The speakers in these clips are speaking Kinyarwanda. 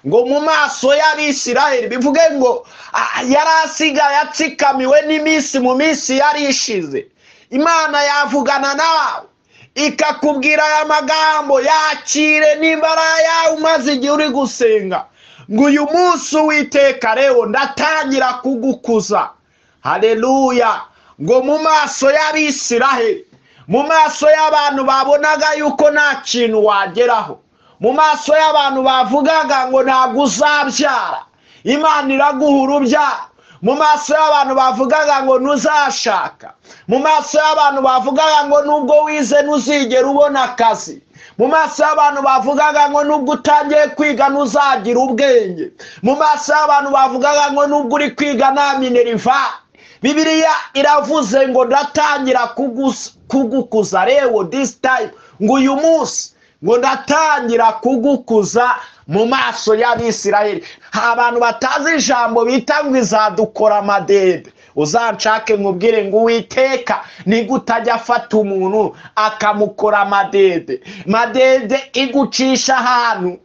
ngo mu maso y'Abisiraheli, bivuge ngo yari asigaye atsikamiwe n'iminsi mu minsi yari ishize. Imana yavugana nawe ikakubwira aya magambo, yakire n'imbaraga yawe umaze igihe uri gusenga, ngo uyu munsi Uwiteka rero ndatangira kugukuza. Haleluya. Ngo mu maso y'Abisiraheli, mu maso y'abantu babonaga yuko nta kintu wageraho, mu maso y'abantu bavugaga ngo ntabwo uzabyara, Imana iraguha urubyaro. Mu maso y'abantu bavugaga ngo ntuzashaka, mu maso y'abantu bavugaga ngo nubwo wize ntuzigera ubona akazi, mu maso y'abantu bavugaga ngo nubwo utangiye kwiga ntuzagira ubwenge, mu maso y'abantu bavugaga ngo nubwo uri kwiga nta minerivare. Bibiliya iravuze ngo ndatangira kugukuza rero this time, ngo uyu munsi ngo ndatangira kugukuza mu maso y'Abisiraheli. Abantu batazi ijambo bita ngo izadukora amadede, uzanshake nkubwire ngo Uwiteka nigute ajya afata umuntu akamukora amadede. Madede igucisha ahantu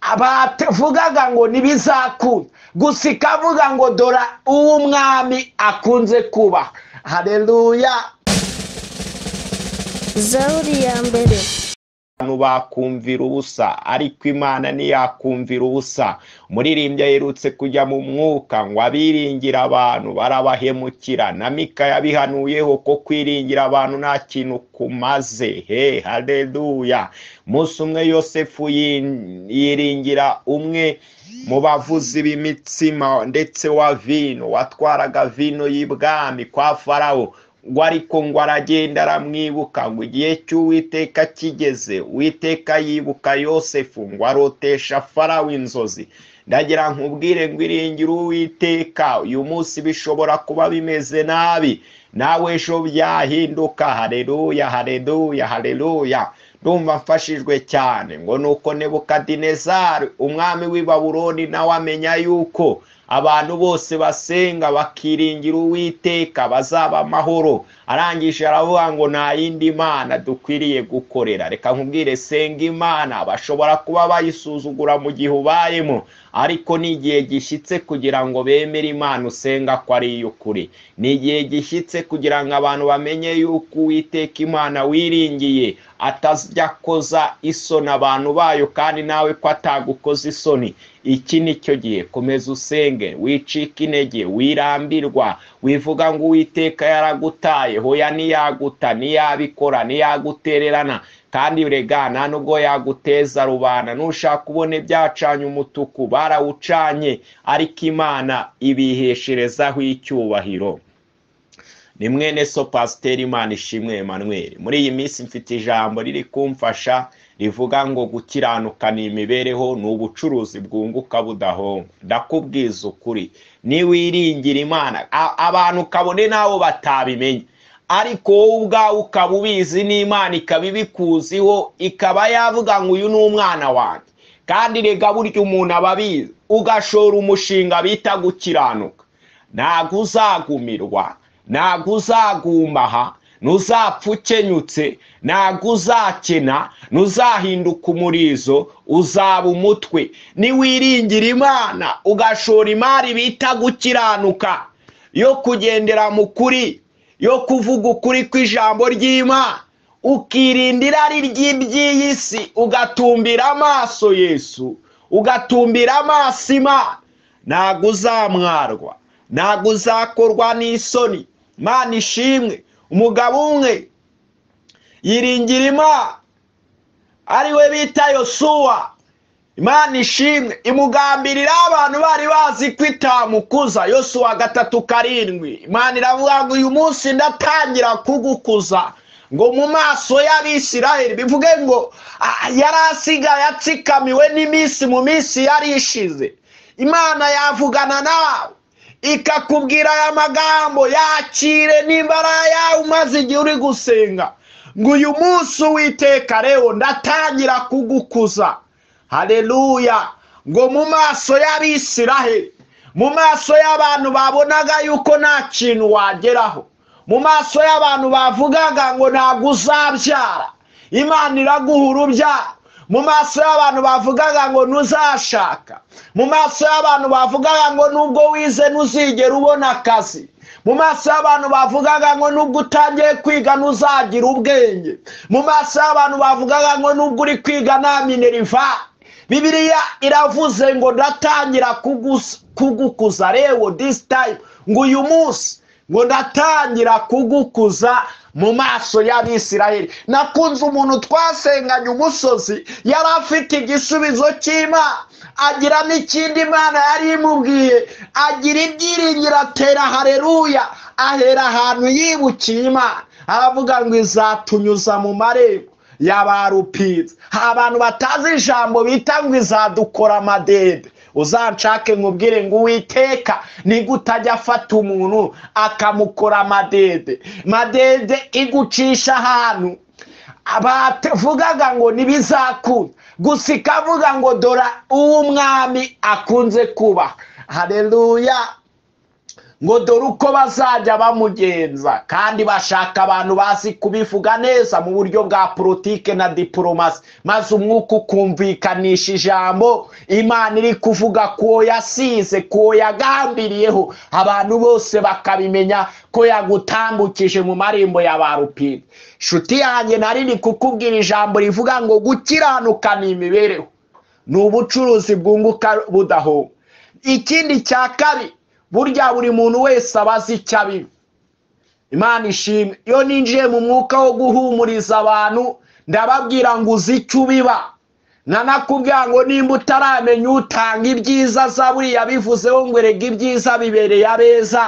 abavugaga ngo ntibizakunda, gusa ikavuga ngo dora uwo umwami akunze kuba. Haleluya. Zaburi ya mbere. Abantu bakumvira ubusa, ariko Imana ntiyakumvira ubusa. Umuririmbyi aherutse kujya mu mwuka ngo abiringira abantu barabahemukira, na Mika yabihanuyeho ko kwiringira abantu nta kintu kumaze. Haleluya. Umunsi umwe Yosefu yiringira umwe mu bavuzi b'imitsima ndetse wa vino, watwaraga vino y'ibwami kwa Farawo, ngo ariko ngo aragenda aramwibuka, ngo igihe cy'Uwiteka kigeze, Uwiteka yibuka Yosefu, ngo arotesha Farawo inzozi. Ndagira nkubwire ngo iringira Uwiteka, uyu munsi bishobora kuba bimeze nabi, nawe ejo byahinduka. Haleluya, haleluya, haleluya. Ndumva mfashijwe cyane ngo nuko Nebukadinezari umwami w'i Babuloni nawe amenya yuko abantu bose basenga bakiringira Uwiteka bazaba amahoro. Arangije aravuga ngo nta yindi mana dukwiriye gukorera. Reka nkubwire, senga Imana. Bashobora kuba bayisuzugura mu gihe ubayemo, ariko ni igihe gishyitse kugira ngo bemere Imana usenga ko ari iy'ukuri. Ni igihe gishyitse kugira ngo abantu bamenye yuko Uwiteka Imana wiringiye atazajya koza isoni abantu bayo, kandi nawe ko atagukoza isoni. Iki ni cyo gihe. Komeza usenge, wicika intege, wirambirwa, wivuga ngo Uwiteka yaragutaye. Hoya ntiyaguta, ntiyabikora, ntiyagutererana. Kandi urega nta nubwo yaguteza rubanda. Nushaka kubona ibyacanye umutuku barawucanye, ariko Imana ibihesherezaho icyubahiro. Ni mwene so Pasiteri Imanishimwe Emmanuel. Muri iyi minsi mfite ijambo riri kumfasha rivuga ngo gukiranuka ni imibereho, ni ubucuruzi bwunguka budahomba. Ndakubwiza ukuri, niwiringira Imana abantu kabone nabo batabimenye, ariko wowe ubwawe ukaba ubizi, n'Imana ikaba ibikuziho, ikaba yavuga ngo uyu ni umwana wanjye. Kandi rega burya umuntu aba abizi, ugashora umushinga bita gukiranuka, ntabwo uzagumirwa, ntabwo uzagumaha, ntuzapfa ukenyutse, ntabwo uzakena, ntuzahinduka umurizo, uzaba umutwe. Niwiringira Imana ugashora imari bita gukiranuka, yo kugendera mu kuri, yo kuvuga ukuri kw'ijambo ry'Imana, ukirinda irari ry'iby'iyi si, ugatumbira amaso Yesu, ugatumbira amaso Imana, ntabwo uzamwarwa, ntabwo uzakorwa n'isoni. Imana ishimwe. Umugabo umwe yiringira Imana, ari we bita Yosuwa. Imana ishimwe, imugambirira abantu bari bazi ko itamukuza. Yosuwa 3:7. Imana iravuga ngo uyu munsi ndatangira kugukuza, ngo mu maso y'Abisiraheli. Bivuge ngo yari asigaye atsikamiwe n'iminsi mu minsi yari ishize. Imana yavugana nawe ikakubwira aya magambo, yakire n'imbaraga yawe umaze igihe uri gusenga, ngo uyu munsi Uwiteka rero ndatangira kugukuza. Haleluya. Ngo mu maso y'Abisiraheli, mu maso y'abantu babonaga yuko nta kintu wageraho, mu maso y'abantu bavugaga ngo ntabwo uzabyara, Imana iraguha urubyaro. mu maso y'abantu bavugaga ngo ntuzashaka, mu maso y'abantu bavugaga ngo nubwo wize ntuzigera ubona akazi, mu maso y'abantu bavugaga ngo nubwo utangiye kwiga ntuzagira ubwenge, mu maso y'abantu bavugaga ngo nubwo uri kwiga nta mineriva. Bibiliya iravuze ngo ndatangira kugukuza rero this time, ngo uyu munsi ngo ndatangira kugukuza mu maso y'Abisirayeli. Nakunze umuntu twasenganye umusozi yari afite igisubizo cy'Imana, agira n'ikindi Imana yari imubwiye, agira ibyiringiro, atera haleluya, ahera ahantu yibukiye Imana, aravuga ngo izatunyuza mu marembo y'abarupitse. Abantu batazi ijambo bita ngo izadukora amadede. Uzanshake nkubwire ngo Uwiteka ni gutajya afata umuntu akamukora amadede. Madede igucisha ahantu abavugaga ngo ntibizakunda, gusa ikavuga ngo dora uwo umwami akunze kuba. Haleluya. Ngo dore uko bazajya bamugenza, kandi bashaka abantu bazi kubivuga neza mu buryo bwa politike na diplomasi, maze umwuka ukumvikanisha ijambo Imana iri kuvuga ko yasize, ko yagambiriyeho, abantu bose bakabimenya ko yagutambukije mu marembo y'abarupitse. Shuti yanjye nari kukubwira ijambo rivuga ngo gukiranuka ni imibereho, ni ubucuruzi bwunguka budahomba. Ikindi cya kabiri, burya buri muntu wese abazi icyo abiba. Imana ishimwe, iyo ninjiye mu mwuka wo guhumuriza abantu ndababwira ngo uzi icyo ubiba. Nanakubwira ngo nimba utaramenya utanga ibyiza, Zaburi yabivuzeho ngo erega ibyiza bibereye abeza,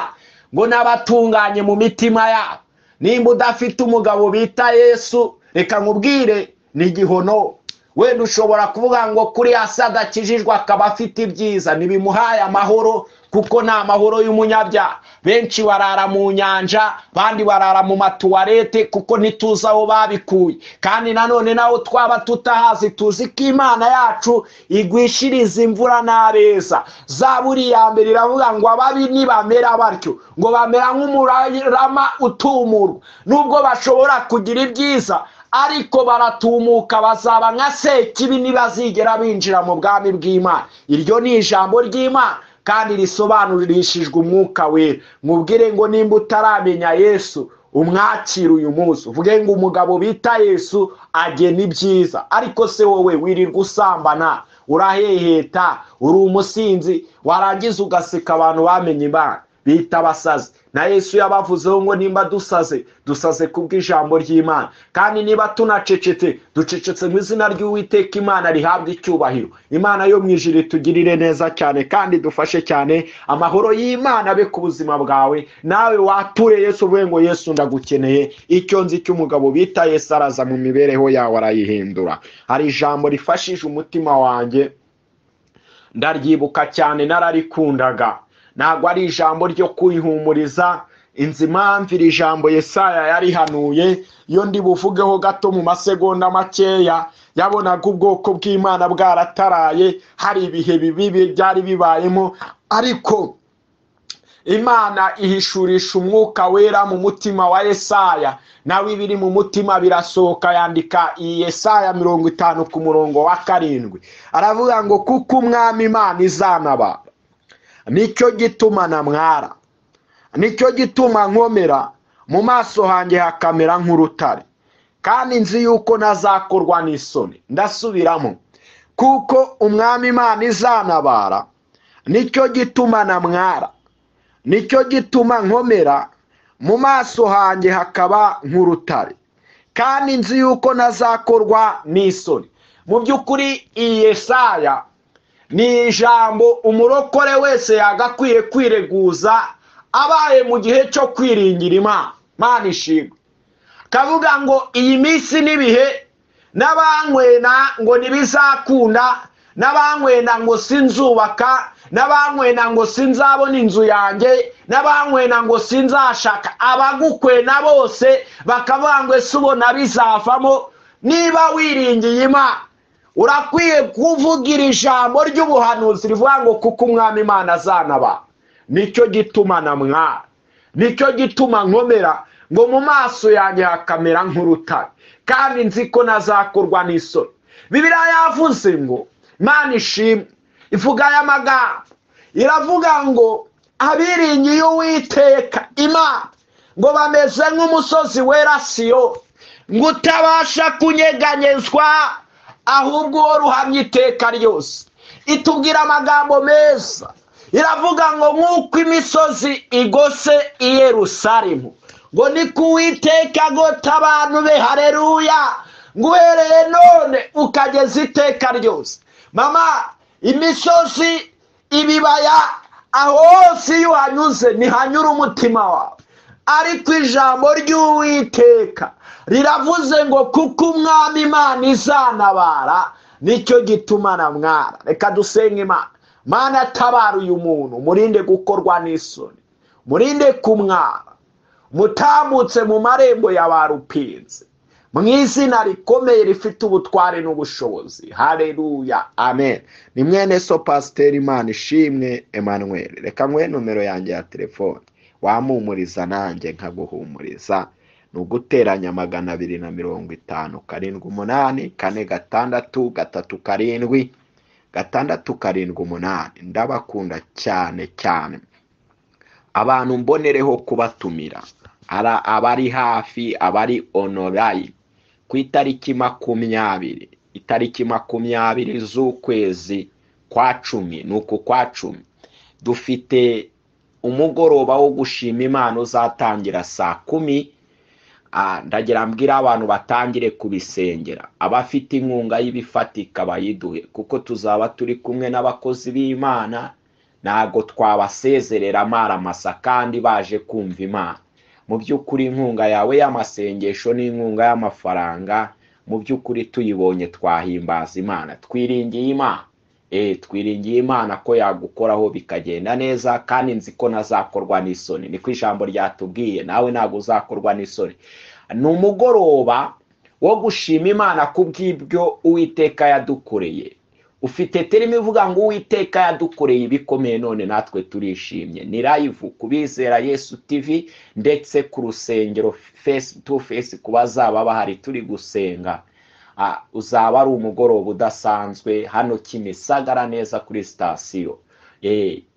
ngo n'abatunganye mu mitima yabo. Nimba udafite umugabo bita Yesu, reka nkubwire ni igihono. Wenda ushobora kuvuga ngo kuri hasi adakijijwe akaba afite ibyiza, ntibimuhaye amahoro, kuko nta mahoro y'umunyabyaha. Benshi barara mu nyanja, bandi barara mu matuwarete, kuko ntituzi aho babikuye. Kandi nanone naho twaba tutahazi, tuzi ko Imana yacu igwishiriza imvura n'abeza. Zaburi ya mbere iravuga ngo ababi nibamera batyo, ngo bamera nk'umurama utumurwa. Nubwo bashobora kugira ibyiza, ariko baratumuka, bazaba nka Sekibi, ntibazigera binjira mu bwami bw'Imana. Iryo ni ijambo ry'Imana kandi risobanurishijwe umwuka wera. Mubwire ngo nimba utaramenya Yesu, umwakire uyu munsi, uvuge ngo umugabo bita Yesu agena ibyiza. Ariko se wowe wirirwa usambana, uraheheta, uri umusinzi, warangiza ugaseka abantu bamenye Imana, bita abasazi. Na Yesu yabavuzeho ngo nimba dusaze kubw'ijambo ry'Imana, kandi niba tunacecetse, ducecetse mu izina ry'Uwiteka, Imana rihabwa icyubahiro. Imana yo mu ijuru itugirire neza cyane kandi dufashe cyane. Amahoro y'Imana abe ku buzima bwawe. Nawe wature Yesu, uvuge ngo Yesu ndagukeneye. Icyo nzi cy'umugabo bita Yesu araza mu mibereho yawe arayihindura. Hari ijambo rifashije umutima wanjye, ndaryibuka cyane, nararikundaga. Ntabwo ari ijambo ryo kwihumuriza. Inzi impamvu iri jambo Yesaya yarihanuye, iyo ndi buvugeho gato mu masegonda makeya. Yabonaga ubwoko bw'Imana bwarataraye, hari ibihe bibi byari bibayemo, ariko Imana ihishurisha umwuka wera mu mutima wa Yesaya, nawe ibiri mu mutima birasohoka. Yandika iyi Yesaya 50 ku murongo wa 7, aravuga ngo kuko umwami Imana izanaba, nicyo gituma namwara, nicyo gituma nkomera, mu maso hanjye hakamera nk'urutare, kandi nzi yuko nazakorwa n'isoni. Ndasubiramo, kuko umwami Imana izanabara, nicyo gituma namwara, nicyo gituma nkomera, mu maso hanjye hakaba nk'urutare, kandi nzi yuko nazakorwa n'isoni. Mu by'ukuri iyi Yesaya ni ijambo umurokore wese yagakwiye kwireguza, abaye mu gihe cyo kwiringira Imana. Mana ishimwe. Kavuga ngo iyi minsi n'ibihe, n'abankwena ngo ntibizakunda, n'abankwena ngo sinzubaka, n'abankwena ngo sinzabona inzu yanjye, n'abankwena ngo sinzashaka. Abagukwena bose bakavuga ngo ese ubona bizavamo. Niba wiringiye Imana, urakwiye kuvugira ijambo ry'ubuhanuzi rivuga ngo kuko umwami Imana azanaba, nicyo gituma namwara, nicyo gituma nkomera, ngo mu maso yanjye hakamera nk'urutare, kandi nzi ko nazakorwa n'isoni. Bibiliya yavuze ngo Imana ishimwe ivuga aya magambo, iravuga ngo abiringiye Uwiteka Imana ngo bameze nk'umusozi wera Siyoni, ngo utabasha kunyeganyezwa ahubwo uhora uhamye iteka ryose. Itubwira amagambo meza, iravuga ngo nk'uko imisozi igose i Yerusalemu, ngo niko Uwiteka agota abantu be. Haleluya! ngo uhereye none ukageza iteka ryose. Mama, imisozi, ibibaya, aho hose iyo uhanyuze ntihanyura umutima wawe, ariko ijambo ry'Uwiteka riravuze ngo kuko umwami Imana izanabara, nicyo gituma namwara. Reka dusenge Imana. Mana, tabara uyu muntu, murinde gukorwa n'isoni, murinde kumwara, mutambutse mu marembo ya ba rupinzi, mu izina rikomeye rifite ubutware n'ubushobozi. Haleluya, amen. Ni mwene so Pasiteri Imana ishimwe Emmanuel. Reka nkwe nomero yanjye ya telefone, wampumuriza nanjye nkaguhumuriza. ni uguteranya 250 78 4 6 6 ndabakunda cyane cyane. Abantu mbonereho kubatumira abari hafi, abari online ku itariki 20 z'ukwezi kwa 10, nuko kwa 10 dufite umugoroba wo gushima Imana uzatangira saa 10. Ndagira mbwira abantu batangire kubisengera, abafite inkunga y'ibifatika bayiduhe, kuko tuzaba turi kumwe n'abakozi b'Imana. Nago twabasezerera amaramasa kandi baje kumva Imana. Mu by'ukuri inkunga yawe y'amasengesho n'inkunga y'amafaranga, mu by'ukuri tuyibonye twahimbaza Imana. Twiringiye Imana, twiringiye Imana ko yagukoraho bikagenda neza, kandi nzi ko nazakorwa n'isoni. Niko ijambo ryatubwiye, nawe ntago uzakorwa n'isoni. Ni umugoroba wo gushima Imana kubw'ibyo Uwiteka yadukoreye. Ufite terime ivuga ngo Uwiteka yadukoreye ibikomeye, none natwe turishimye. Ni live kubizera Yesu TV, ndetse ku rusengero face to face kubazaba bahari turi gusenga. Uzaba ari umugoroba udasanzwe hano Kimisagara neza kuri station.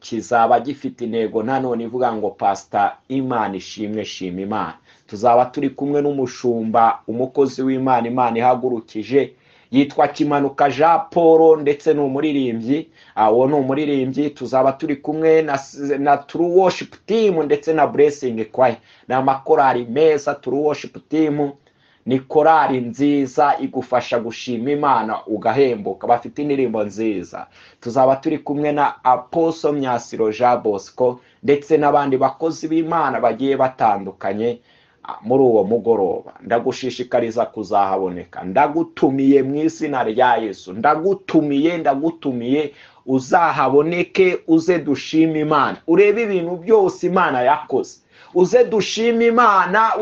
Kizaba gifite intego nanone ivuga ngo Pastor Imana ishimwe, shima Imana. Tuzaba turi kumwe n'umushumba, umukozi w'Imana Imana ihagurukije, yitwa Kimanuka Jean Paul, ndetse n'umuririmbyi. Uwo ni umuririmbyi. Tuzaba turi kumwe na True Worship Team ndetse na Blessing Choir. Na amakorari meza. True Worship Team ni korari nziza igufasha gushima Imana ugahembuka, bafite indirimbo nziza. Tuzaba turi kumwe na Apostle Myasiro Jean Bosco ndetse n'abandi bakozi b'Imana bagiye batandukanye muri uwo mugoroba. Ndagushishikariza kuzahaboneka. Ndagutumiye mu izina rya Yesu. Ndagutumiye uzahaboneke, uze dushima Imana, urebe ibintu byose Imana yakoze, uze dushima Imana.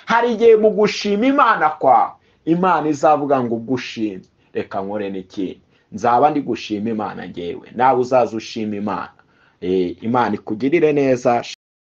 Hari igihe mu gushima Imana kwa Imana izavuga ngo gushima, reka nkore n'ikindi, nzaba ndi gushima Imana ngewe, nawe uzaza ushima Imana. Imana ikugirire neza.